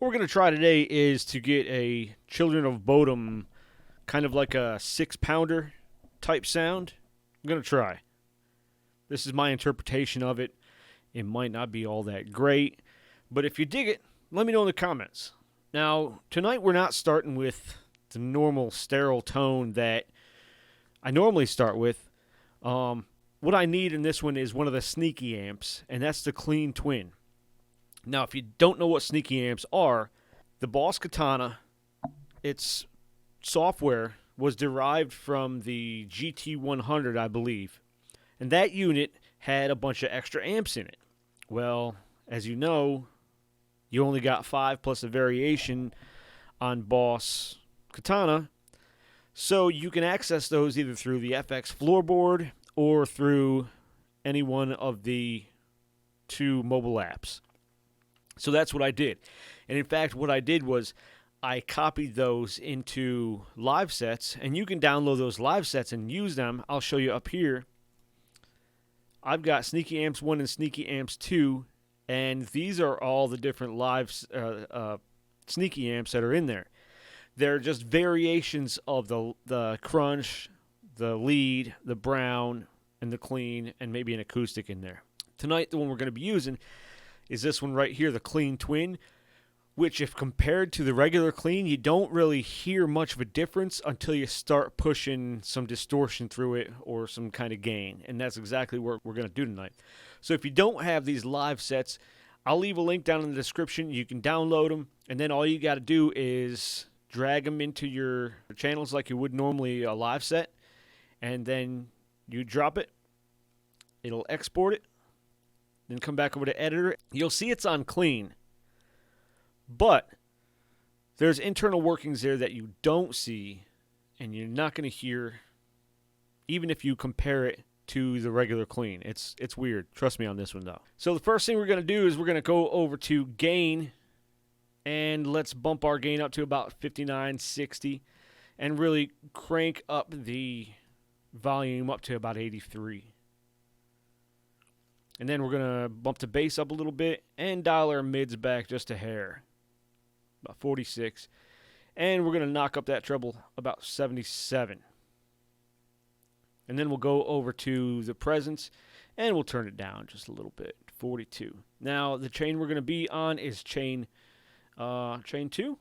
What we're going to try today is to get a Children of Bodom, kind of like a 6-pounder type sound. I'm going to try. This is my interpretation of it. It might not be all that great, but if you dig it, let me know in the comments. Now, tonight we're not starting with the normal sterile tone that I normally start with. What I need in this one is one of the sneaky amps, and that's the Clean Twin. Now, if you don't know what sneaky amps are, the Boss Katana, its software was derived from the GT100, I believe. And that unit had a bunch of extra amps in it. Well, as you know, you only got 5 plus a variation on Boss Katana. So you can access those either through the FX floorboard or through any one of the 2 mobile apps. So that's what I did. And in fact, what I did was I copied those into live sets, and you can download those live sets and use them. I'll show you up here. I've got Sneaky Amps 1 and Sneaky Amps 2, and these are all the different live Sneaky Amps that are in there. They're just variations of the crunch, the lead, the brown, and the clean, and maybe an acoustic in there. Tonight, the one we're going to be using is this one right here, the Clean Twin, which if compared to the regular clean, you don't really hear much of a difference until you start pushing some distortion through it or some kind of gain. And that's exactly what we're going to do tonight. So if you don't have these live sets, I'll leave a link down in the description. You can download them, and then all you got to do is drag them into your channels like you would normally a live set, and then you drop it. It'll export it. Then come back over to editor. You'll see it's on clean. But there's internal workings there that you don't see and you're not going to hear even if you compare it to the regular clean. It's weird. Trust me on this one though. So the first thing we're going to do is we're going to go over to gain, and let's bump our gain up to about 59, 60 and really crank up the volume up to about 83. And then we're going to bump the bass up a little bit and dial our mids back just a hair, about 46. And we're going to knock up that treble about 77. And then we'll go over to the presence and we'll turn it down just a little bit, 42. Now, the chain we're going to be on is chain 2.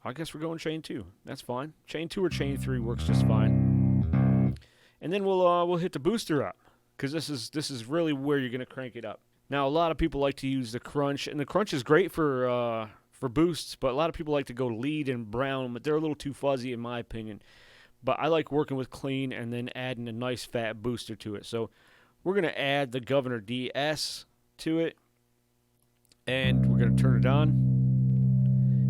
I guess we're going chain 2. That's fine. Chain 2 or chain 3 works just fine. And then we'll hit the booster up, because this is really where you're going to crank it up. Now, a lot of people like to use the crunch, and the crunch is great for boosts, but a lot of people like to go lead and brown, but they're a little too fuzzy in my opinion. But I like working with clean and then adding a nice fat booster to it. So we're going to add the Governor DS to it, and we're going to turn it on.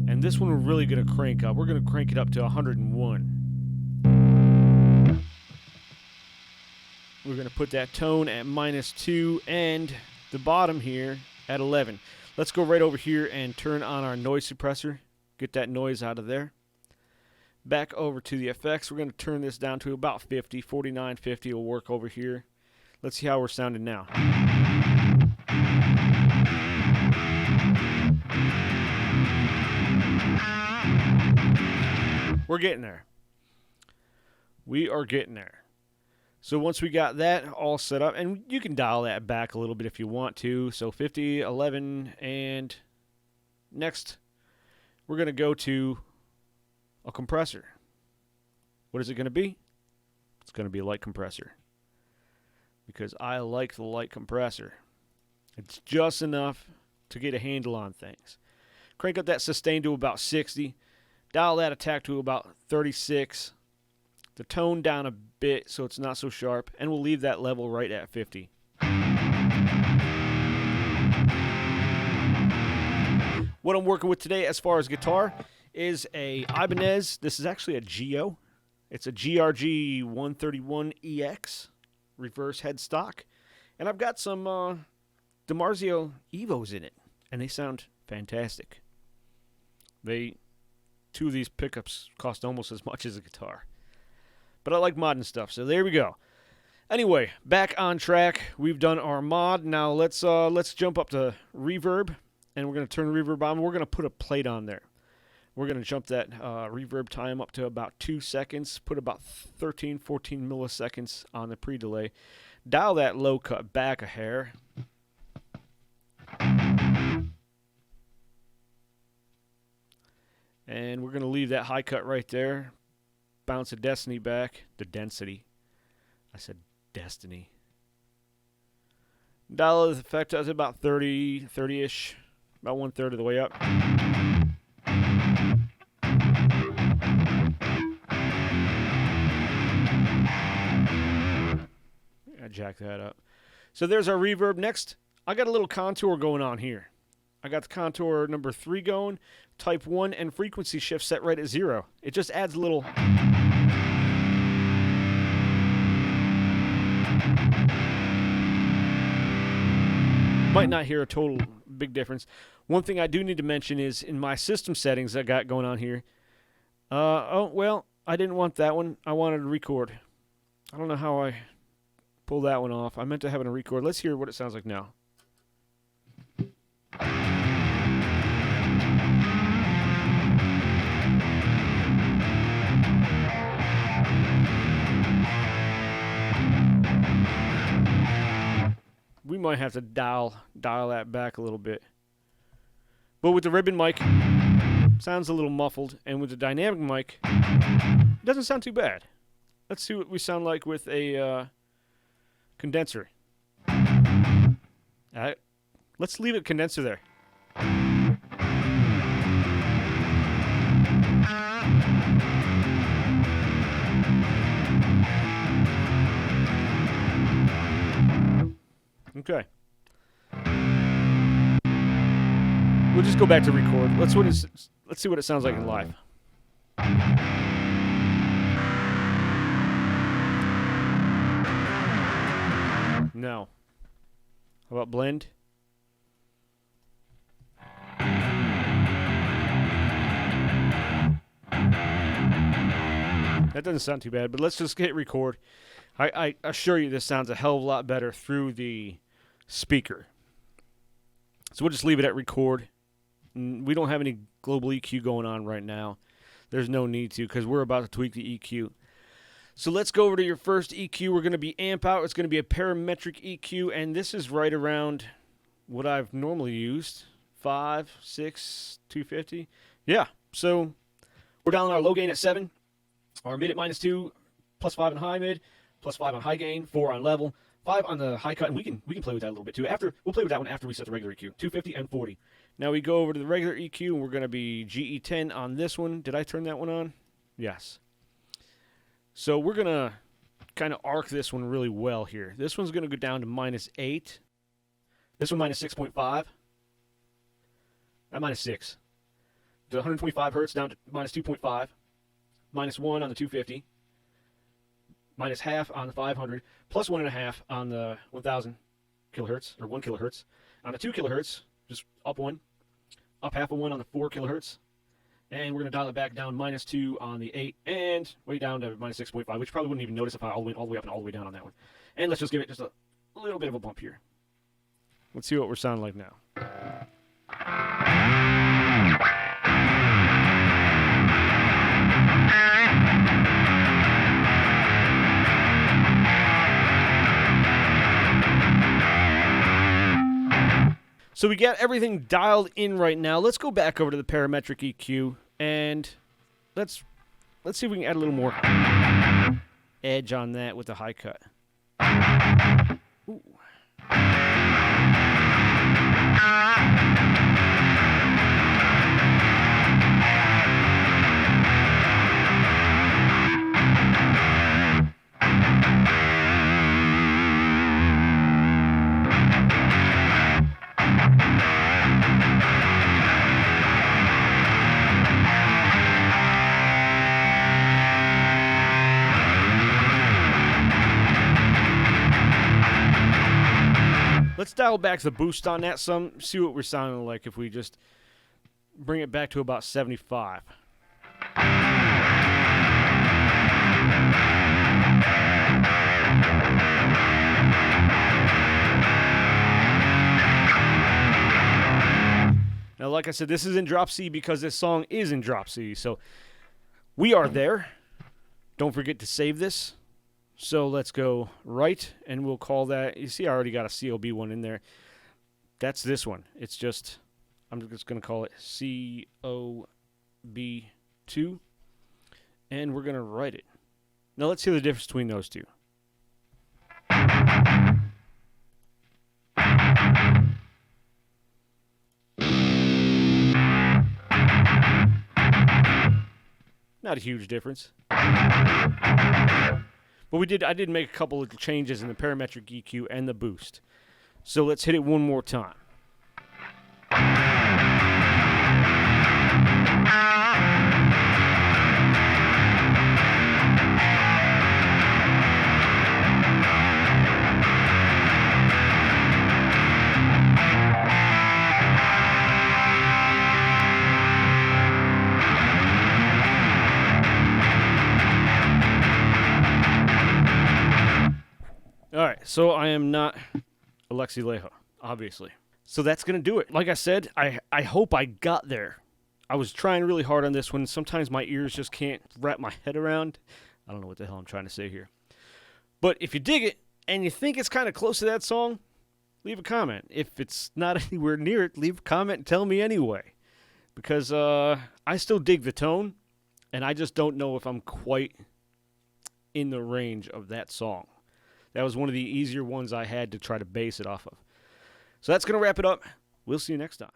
And this one we're really going to crank up. We're going to crank it up to 101. We're going to put that tone at -2 and the bottom here at 11. Let's go right over here and turn on our noise suppressor. Get that noise out of there. Back over to the effects. We're going to turn this down to about 50. 49, 50 will work over here. Let's see how we're sounding now. We're getting there. We are getting there. So once we got that all set up, and you can dial that back a little bit if you want to. So 50, 11, and next we're going to go to a compressor. What is it going to be? It's going to be a light compressor, because I like the light compressor. It's just enough to get a handle on things. Crank up that sustain to about 60. Dial that attack to about 36. The tone down a bit so it's not so sharp, and we'll leave that level right at 50. What I'm working with today as far as guitar is a Ibanez. This is actually a Geo. It's a GRG 131EX reverse headstock, and I've got some DiMarzio Evos in it, and they sound fantastic. Two of these pickups cost almost as much as a guitar. But I like modding stuff, so there we go. Anyway, back on track. We've done our mod. Now let's jump up to reverb. and we're going to turn the reverb on. We're going to put a plate on there. We're going to jump that reverb time up to about 2 seconds, put about 13, 14 milliseconds on the pre-delay. Dial that low cut back a hair. And we're going to leave that high cut right there. Bounce the destiny back. The density. I said destiny. Dial the effect to about 30-ish. About 1/3 of the way up. I jack that up. So there's our reverb. Next, I got a little contour going on here. I got the contour number 3 going, type 1, and frequency shift set right at 0. It just adds a little... Might not hear a total big difference. One thing I do need to mention is in my system settings I got going on here. Oh, well, I didn't want that one. I wanted to record. I don't know how I pull that one off. I meant to have it on record. Let's hear what it sounds like now. We might have to dial that back a little bit. But with the ribbon mic, sounds a little muffled. And with the dynamic mic, it doesn't sound too bad. Let's see what we sound like with a condenser. Let's leave it condenser there. Okay. We'll just go back to record. Let's see what it sounds like in live. No. How about blend? That doesn't sound too bad, but let's just hit record. I assure you this sounds a hell of a lot better through the speaker. So we'll just leave it at record. We don't have any global EQ going on right now. There's no need to because we're about to tweak the EQ. So let's go over to your first EQ. We're going to be amp out. It's going to be a parametric EQ, and this is right around what I've normally used. 5, 6, 250. Yeah, so we're dialing our low gain at 7, our mid at -2, +5 on high mid, +5 on high gain, 4 on level, 5 on the high cut, and we can play with that a little bit too. We'll play with that one after we set the regular EQ, 250 and 40. Now we go over to the regular EQ, and we're going to be GE10 on this one. Did I turn that one on? Yes. So we're going to kind of arc this one really well here. This one's going to go down to -8. This one -6.5. At -6. The 125 hertz down to -2.5. -1 on the 250. -half on the 500. +1.5 on the 1000 kilohertz, or 1 kilohertz. On the 2 kilohertz, just up 1. Up half of 1 on the 4 kilohertz. And we're going to dial it back down -2 on the 8 and way down to -6.5, which you probably wouldn't even notice if I went all the way up and all the way down on that one. And let's just give it just a little bit of a bump here. Let's see what we're sounding like now. So we got everything dialed in right now. Let's go back over to the parametric EQ and let's see if we can add a little more edge on that with the high cut. Ooh. Let's dial back the boost on that some, see what we're sounding like if we just bring it back to about 75. Now, like I said, this is in drop C because this song is in drop C. So we are there. Don't forget to save this. So let's go right, and we'll call that. You see, I already got a COB one in there. That's this one. It's just, I'm just going to call it COB2, and we're going to write it. Now let's hear the difference between those two. Not a huge difference. But I did make a couple of changes in the parametric EQ and the boost. So let's hit it one more time. All right, so I am not Alexi Lejo, obviously. So that's going to do it. Like I said, I hope I got there. I was trying really hard on this one. Sometimes my ears just can't wrap my head around. I don't know what the hell I'm trying to say here. But if you dig it and you think it's kind of close to that song, leave a comment. If it's not anywhere near it, leave a comment and tell me anyway. Because I still dig the tone, and I just don't know if I'm quite in the range of that song. That was one of the easier ones I had to try to base it off of. So that's going to wrap it up. We'll see you next time.